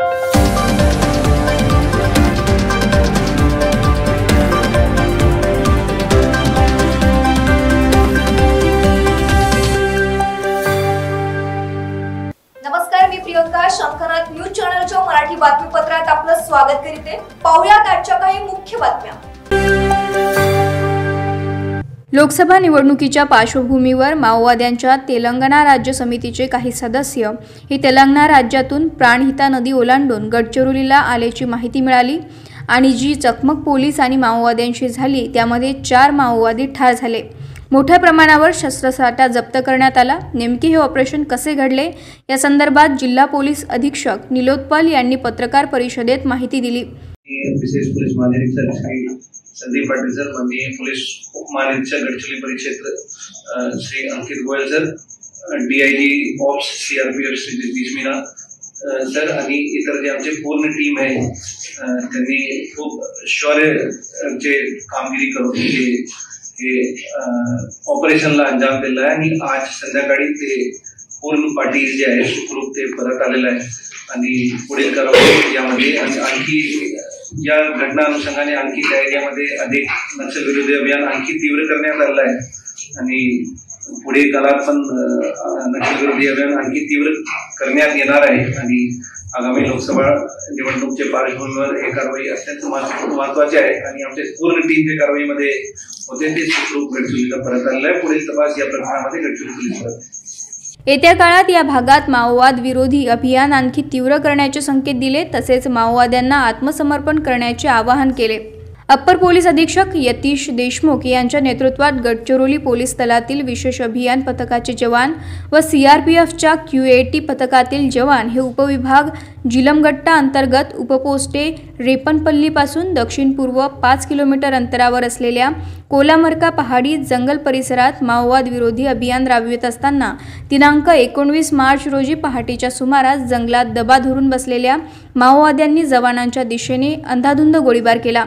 नमस्कार, मी प्रियंका. शंखनाथ न्यूज चॅनलच्या मराठी बातमीपत्रात आपलं स्वागत करते. पाहुयात आजच्या काही मुख्य बातम्या. लोकसभा निवडणुकीच्या पार्श्वभूमीवर माओवाद्यांच्या तेलंगणा राज्य समितीचे काही सदस्य हे तेलंगणा राज्यातून प्राणहिता नदी ओलांडून गडचिरोलीला आल्याची माहिती मिळाली आणि जी चकमक पोलीस आणि माओवाद्यांशी झाली त्यामध्ये 4 माओवादी ठार झाले. मोठ्या प्रमाणावर शस्त्रसाठा जप्त करण्यात आला. नेमके हे ऑपरेशन कसे घडले या संदर्भात जिल्हा पोलीस अधीक्षक निलोत्पल यांनी पत्रकार परिषदेत माहिती दिली. विशेष पोलीस महानिरीक्षक श्री संदीप पाटील सर, माननीय पोलीस उपमहानिरीक्षक गडचिरोली परिक्षेत्र Shri Ankit Goyal sir, DIG ops CRPF Shri Jagdish Meena sir आणि इतर जे आमचे पूर्ण टीम आहे त्यांनी खूप शौर्याचे कामगिरी करून ऑपरेशनला अंजाम दिला आहे आणि आज संध्याकाळी ते पूर्ण पाठी जे आहे सुखरूप ते परत आलेलं आहे आणि पुढील कारवाई यामध्ये आणखी या घटना अनुषंगाने आणखी त्या एरियामध्ये अधिक नक्षलविरोधी अभियान आणखी तीव्र करण्यात आलेलं आहे आणि पुढील काळात पण नक्षलविरोधी अभियान आणखी तीव्र करण्यात येणार आहे आणि आगामी लोकसभा निवडणुकीच्या पार्श्वभूमीवर ही कारवाई अत्यंत महत्वाची आहे आणि आमच्या पूर्ण टीम त्या कारवाईमध्ये होते ते सुखरूप गडचिरोलीला परत आलेलं आहे. पुढील तपास या प्रकरणामध्ये गडचिरोली पोलीस करत. येत्या काळात या भागात माओवाद विरोधी अभियान आणखी तीव्र करण्याचे संकेत दिले तसेच माओवाद्यांना आत्मसमर्पण करण्याचे आवाहन केले. अप्पर पोलीस अधीक्षक यतीश देशमुख यांच्या नेतृत्वात गडचिरोली पोलीस दलातील विशेष अभियान पथकाचे जवान व CRPFच्या QAT पथकातील जवान हे उपविभाग जिलमगट्टा अंतर्गत उपपोस्टे रेपनपल्लीपासून दक्षिण पूर्व 5 किलोमीटर अंतरावर असलेल्या कोलामरका पहाडी जंगल परिसरात माओवाद विरोधी अभियान राबवित असताना दिनांक 19 मार्च रोजी पहाटेच्या सुमारास जंगलात दबा धरून बसलेल्या माओवाद्यांनी जवानांच्या दिशेने अंधाधुंद गोळीबार केला.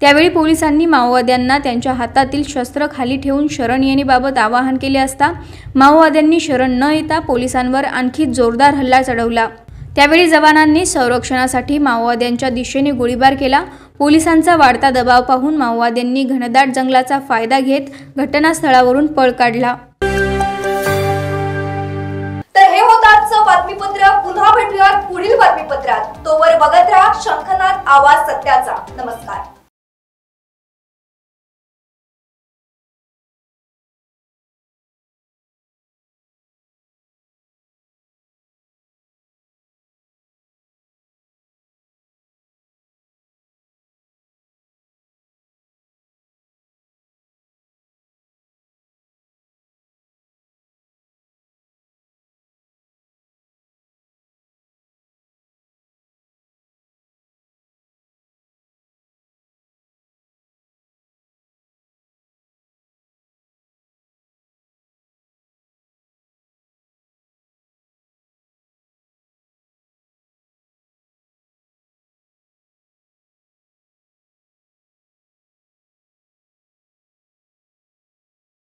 त्यावेळी पोलिसांनी माओवाद्यांना त्यांच्या हातातील शस्त्र खाली ठेवून शरण येण्याबाबत आवाहन केले असता माओवाद्यांनी शरण न येता पोलिसांवर आणखी जोरदार हल्ला चढवला. त्यावेळी जवानांनी संरक्षणासाठी माओवाद्यांच्या दिशेने गोळीबार केला. पोलिसांचा वाढता दबाव पाहून माओवाद्यांनी घनदाट जंगलाचा फायदा घेत घटनास्थळावरून पळ काढला. तर हे होतं आजचं बातमीपत्र. पुन्हा भेटूयात पुढील बातमीपत्रात. तोवर बघत राहा शंखनाथ आवाज सत्याचा. नमस्कार.